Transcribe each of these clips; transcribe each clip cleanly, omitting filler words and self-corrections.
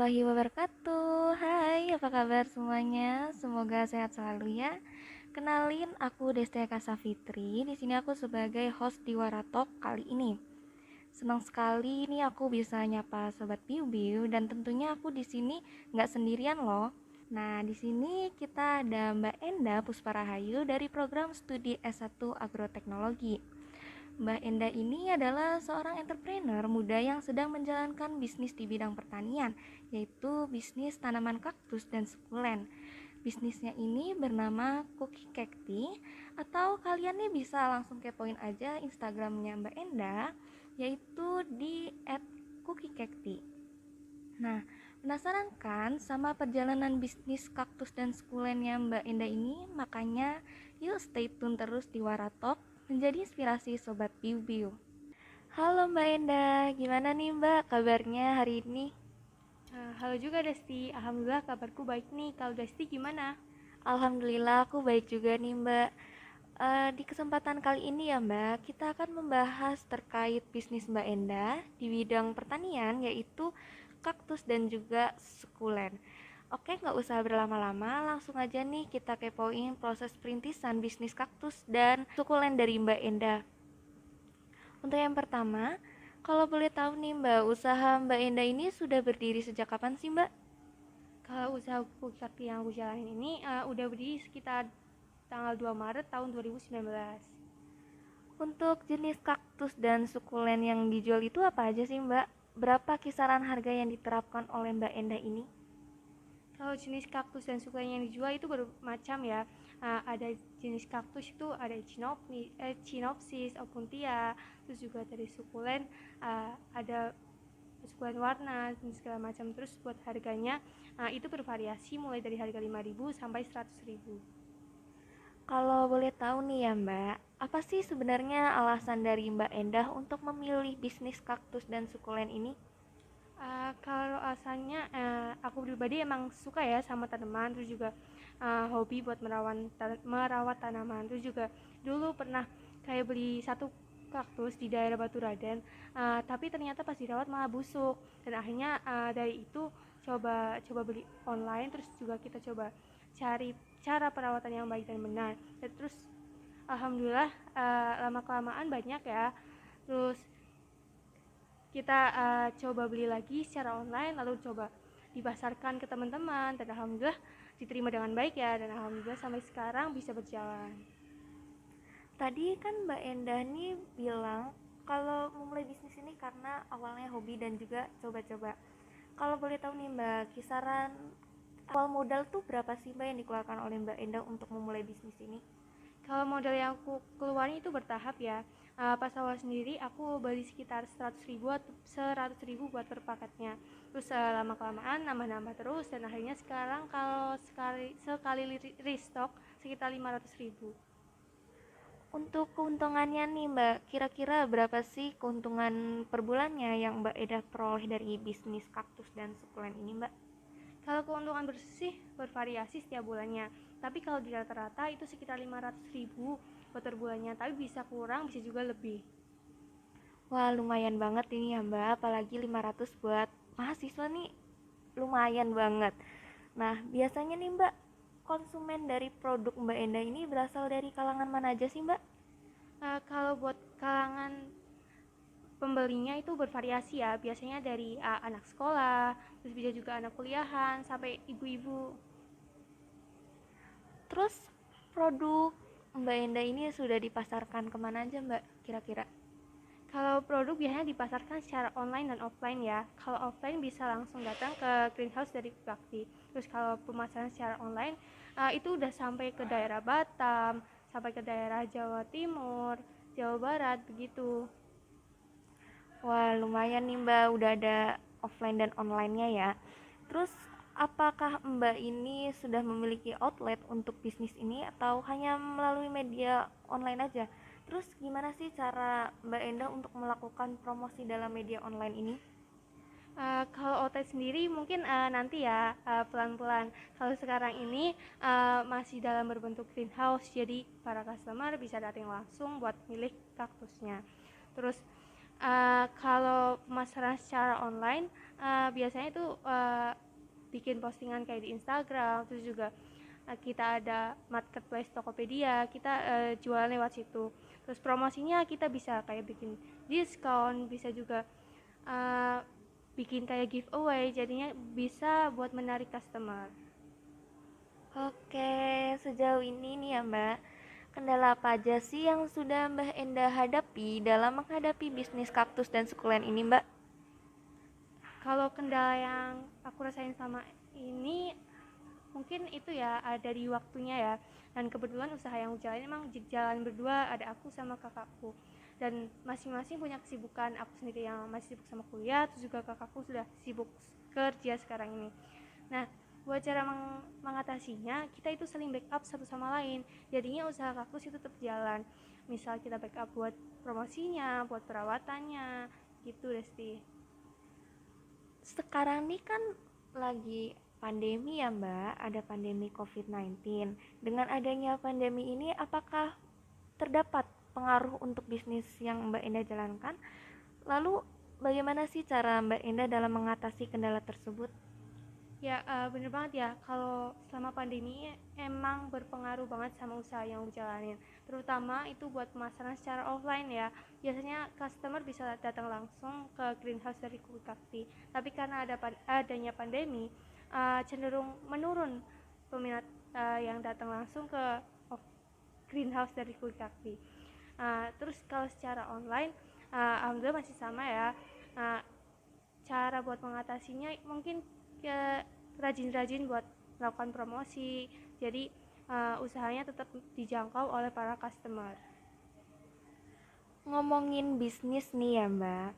warahmatullahi wabarakatuh. Hai, apa kabar semuanya? Semoga sehat selalu ya. Kenalin, aku Destia Kasafitri. Di sini aku sebagai host di Waratalk kali ini. Senang sekali nih aku bisa nyapa sobat Biu-Biu dan tentunya aku di sini nggak sendirian loh. Nah, di sini kita ada Mbak Enda Pusparahayu dari program studi S1 Agroteknologi. Mbak Enda ini adalah seorang entrepreneur muda yang sedang menjalankan bisnis di bidang pertanian, yaitu bisnis tanaman kaktus dan sukulen. Bisnisnya ini bernama Cookie Cacti, atau kalian nih bisa langsung kepoin aja Instagramnya Mbak Enda, yaitu di @cookiecacti. Nah, penasaran kan sama perjalanan bisnis kaktus dan sukulennya Mbak Enda ini? Makanya yuk stay tune terus di Waratalk menjadi inspirasi Sobat Biu Biu. Halo Mbak Enda, gimana nih Mbak kabarnya hari ini? Halo juga Desti, Alhamdulillah kabarku baik nih. Kalau Desti gimana? Alhamdulillah aku baik juga nih Mbak. Di kesempatan kali ini ya Mbak, kita akan membahas terkait bisnis Mbak Enda di bidang pertanian, yaitu kaktus dan juga sukulen. Oke, nggak usah berlama-lama, langsung aja nih kita kepoin proses perintisan bisnis kaktus dan sukulen dari Mbak Enda. Untuk yang pertama, kalau boleh tahu nih Mbak, usaha Mbak Enda ini sudah berdiri sejak kapan sih Mbak? Kalau usaha Cookie Sakti yang aku jalanin ini udah berdiri sekitar tanggal 2 Maret tahun 2019. Untuk jenis kaktus dan sukulen yang dijual itu apa aja sih Mbak? Berapa kisaran harga yang diterapkan oleh Mbak Enda ini? Kalau jenis kaktus dan sukulen yang dijual itu bermacam ya. Ada jenis kaktus itu ada Chinopsis, Opuntia, terus juga dari sukulen ada sukulen warna dan segala macam. Terus buat harganya itu bervariasi mulai dari harga 5.000 sampai 100.000. Kalau boleh tahu nih ya Mbak, apa sih sebenarnya alasan dari Mbak Endah untuk memilih bisnis kaktus dan sukulen ini? Kalau asalnya aku pribadi emang suka ya sama tanaman, terus juga hobi buat merawat tanaman. Terus juga dulu pernah kayak beli satu kaktus di daerah Baturaden, tapi ternyata pas dirawat malah busuk. Dan akhirnya dari itu coba coba beli online, terus juga kita coba cari cara perawatan yang baik dan benar. Dan terus alhamdulillah lama kelamaan banyak ya. Terus kita coba beli lagi secara online, lalu coba dipasarkan ke teman-teman, dan alhamdulillah diterima dengan baik ya, dan alhamdulillah sampai sekarang bisa berjalan. Tadi kan Mbak Endah nih bilang kalau memulai bisnis ini karena awalnya hobi dan juga coba-coba. Kalau boleh tahu nih Mbak, kisaran awal modal tuh berapa sih Mbak yang dikeluarkan oleh Mbak Endah untuk memulai bisnis ini? Kalau modal yang aku keluarin itu bertahap ya. Pas awal sendiri aku beli sekitar 100.000 buat per paketnya. Terus lama kelamaan nambah-nambah terus, dan akhirnya sekarang kalau sekali restock sekitar 500.000. Untuk keuntungannya nih Mbak, kira-kira berapa sih keuntungan per bulannya yang Mbak Eda peroleh dari bisnis kaktus dan sukulen ini Mbak? Kalau keuntungan bersih bervariasi setiap bulannya, tapi kalau di rata-rata itu sekitar 500.000 per bulannya, tapi bisa kurang bisa juga lebih. Wah lumayan banget ini ya Mbak, apalagi 500 buat mahasiswa nih, lumayan banget. Nah biasanya nih Mbak, konsumen dari produk Mbak Enda ini berasal dari kalangan mana aja sih Mbak? Kalau buat kalangan pembelinya itu bervariasi ya, biasanya dari anak sekolah, terus bisa juga anak kuliahan, sampai ibu-ibu. Terus produk Mbak Enda ini sudah dipasarkan kemana aja Mbak kira-kira? Kalau produk biasanya dipasarkan secara online dan offline ya. Kalau offline bisa langsung datang ke greenhouse dari Bakti. Terus kalau pemasaran secara online itu udah sampai ke daerah Batam, sampai ke daerah Jawa Timur, Jawa Barat begitu. Wah lumayan nih Mbak, udah ada offline dan online-nya ya. Terus apakah Mbak ini sudah memiliki outlet untuk bisnis ini atau hanya melalui media online aja? Terus gimana sih cara Mbak Enda untuk melakukan promosi dalam media online ini? Kalau outlet sendiri mungkin nanti ya pelan-pelan. Kalau sekarang ini masih dalam berbentuk greenhouse, jadi para customer bisa datang langsung buat milih kaktusnya. Terus Kalau pemasaran secara online, biasanya itu bikin postingan kayak di Instagram, terus juga kita ada marketplace Tokopedia, kita jualan lewat situ. Terus promosinya kita bisa kayak bikin diskon, bisa juga uh, bikin kayak giveaway, jadinya bisa buat menarik customer. Oke, sejauh ini nih ya Mbak, kendala apa aja sih yang sudah Mbak Enda hadapi dalam menghadapi bisnis kaktus dan sukulen ini Mbak? Kalau kendala yang aku rasain sama ini mungkin itu ya dari waktunya ya, dan kebetulan usaha yang aku jalanin emang jalan berdua, ada aku sama kakakku, dan masing-masing punya kesibukan. Aku sendiri yang masih sibuk sama kuliah, terus juga kakakku sudah sibuk kerja sekarang ini. Nah, buat cara mengatasinya, kita itu saling backup satu sama lain, jadinya usaha kaktus itu tetap jalan. Misal kita backup buat promosinya, buat perawatannya, gitu Desti. Sekarang nih kan lagi pandemi ya Mbak, ada pandemi COVID-19. Dengan adanya pandemi ini, apakah terdapat pengaruh untuk bisnis yang Mbak Enda jalankan? Lalu bagaimana sih cara Mbak Enda dalam mengatasi kendala tersebut? Ya, bener banget ya, kalau selama pandemi emang berpengaruh banget sama usaha yang lu jalanin. Terutama itu buat pemasaran secara offline ya. Biasanya customer bisa datang langsung ke greenhouse dari Kuikakti. Tapi karena adanya pandemi, cenderung menurun peminat yang datang langsung ke greenhouse dari Kuikakti. Terus kalau secara online, alhamdulillah masih sama ya. Uh, Cara buat mengatasinya mungkin ke rajin-rajin buat melakukan promosi, jadi usahanya tetap dijangkau oleh para customer. Ngomongin bisnis nih ya Mbak,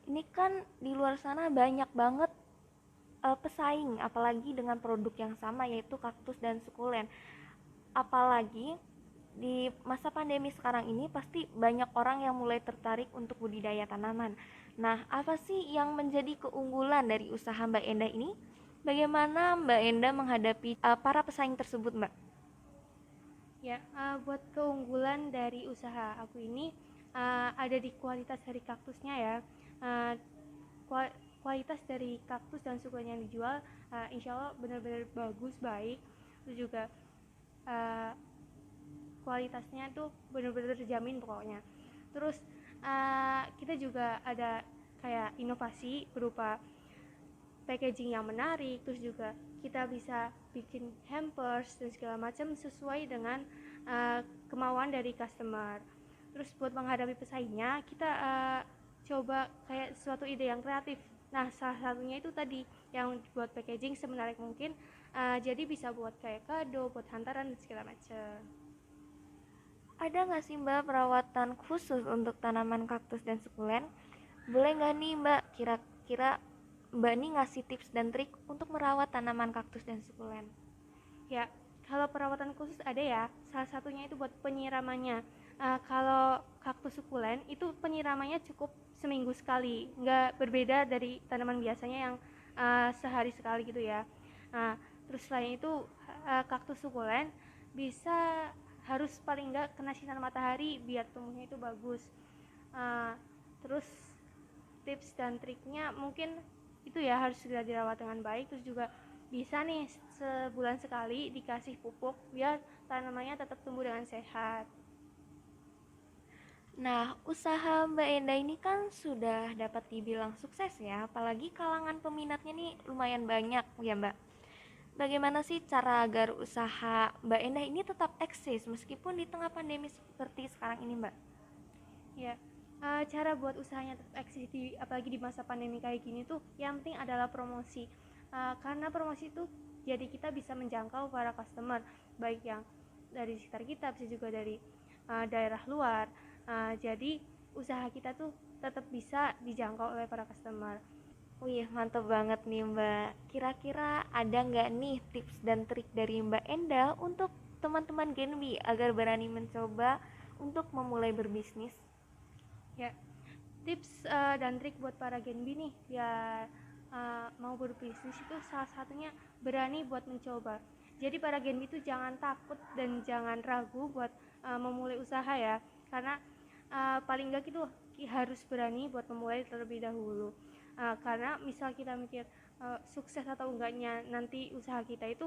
ini kan di luar sana banyak banget pesaing, apalagi dengan produk yang sama yaitu kaktus dan sukulen. Apalagi di masa pandemi sekarang ini pasti banyak orang yang mulai tertarik untuk budidaya tanaman. Nah, apa sih yang menjadi keunggulan dari usaha Mbak Enda ini? Bagaimana Mbak Enda menghadapi para pesaing tersebut, Mbak? Ya, buat keunggulan dari usaha aku ini ada di kualitas dari kaktusnya ya. Uh, Kualitas dari kaktus dan sukunya yang dijual, insya Allah benar-benar bagus, baik. Terus juga uh, kualitasnya tuh benar-benar terjamin pokoknya. Terus kita juga ada kayak inovasi berupa packaging yang menarik, terus juga kita bisa bikin hampers dan segala macam sesuai dengan kemauan dari customer. Terus buat menghadapi pesaingnya, kita coba kayak suatu ide yang kreatif. Nah, salah satunya itu tadi yang buat packaging semenarik mungkin, jadi bisa buat kayak kado, buat hantaran dan segala macam. Ada nggak sih Mbak perawatan khusus untuk tanaman kaktus dan sukulen? Boleh nggak nih Mbak kira-kira Mbak nih ngasih tips dan trik untuk merawat tanaman kaktus dan sukulen? Ya, kalau perawatan khusus ada ya. Salah satunya itu buat penyiramannya. Kalau kaktus sukulen itu penyiramannya cukup seminggu sekali, nggak berbeda dari tanaman biasanya yang sehari sekali gitu ya. Terus selain itu kaktus sukulen bisa harus paling nggak kena sinar matahari biar tumbuhnya itu bagus. Uh, Terus tips dan triknya mungkin itu ya, harus segera dirawat dengan baik. Terus juga bisa nih sebulan sekali dikasih pupuk biar tanamannya tetap tumbuh dengan sehat. Nah, usaha Mbak Enda ini kan sudah dapat dibilang sukses ya, apalagi kalangan peminatnya nih lumayan banyak ya Mbak. Bagaimana sih cara agar usaha Mbak Enda ini tetap eksis meskipun di tengah pandemi seperti sekarang ini Mbak? Ya, cara buat usahanya tetap eksis apalagi di masa pandemi kayak gini tuh yang penting adalah promosi. Karena promosi itu jadi kita bisa menjangkau para customer, baik yang dari sekitar kita, bisa juga dari daerah luar. Jadi usaha kita tuh tetap bisa dijangkau oleh para customer. Wih, mantap banget nih Mbak. Kira-kira ada nggak nih tips dan trik dari Mbak Enda untuk teman-teman Genbi agar berani mencoba untuk memulai berbisnis? Ya, tips dan trik buat para Genbi nih biar mau berbisnis itu salah satunya berani buat mencoba. Jadi para Genbi itu jangan takut dan jangan ragu buat memulai usaha ya, karena paling enggak gitu harus berani buat memulai terlebih dahulu. Karena misal kita mikir sukses atau enggaknya nanti usaha kita itu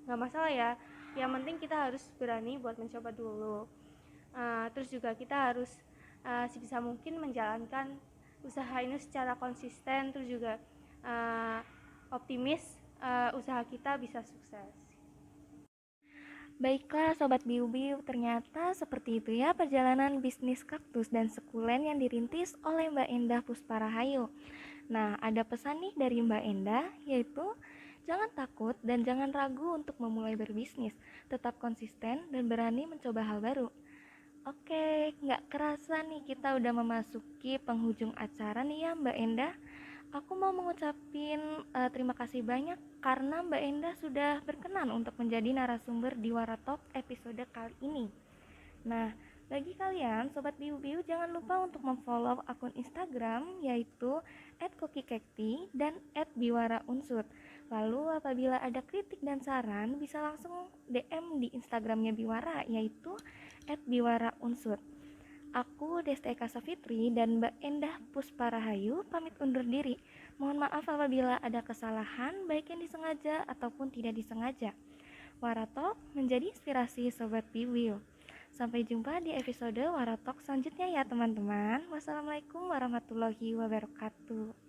nggak masalah ya, yang penting kita harus berani buat mencoba dulu. Terus juga kita harus sebisa mungkin menjalankan usaha ini secara konsisten, terus juga optimis usaha kita bisa sukses. Baiklah Sobat Biu-Biu, ternyata seperti itu ya perjalanan bisnis kaktus dan sekulen yang dirintis oleh Mbak Endah Pusparahayu. Nah, ada pesan nih dari Mbak Endah, yaitu jangan takut dan jangan ragu untuk memulai berbisnis. Tetap konsisten dan berani mencoba hal baru. Oke, nggak kerasa nih kita udah memasuki penghujung acara nih ya Mbak Endah. Aku mau mengucapin terima kasih banyak karena Mbak Endah sudah berkenan untuk menjadi narasumber di Waratalk episode kali ini. Nah, bagi kalian Sobat Biu-Biu jangan lupa untuk memfollow akun Instagram yaitu @kokikekti dan @biwaraunsur. Lalu apabila ada kritik dan saran bisa langsung DM di Instagramnya Biwara yaitu @biwaraunsur. Aku Desti Eka Safitri dan Mbak Endah Pusparahayu pamit undur diri. Mohon maaf apabila ada kesalahan baik yang disengaja ataupun tidak disengaja. Waratalk menjadi inspirasi Sobat Biwil. Sampai jumpa di episode Waratalk selanjutnya ya teman-teman. Wassalamualaikum warahmatullahi wabarakatuh.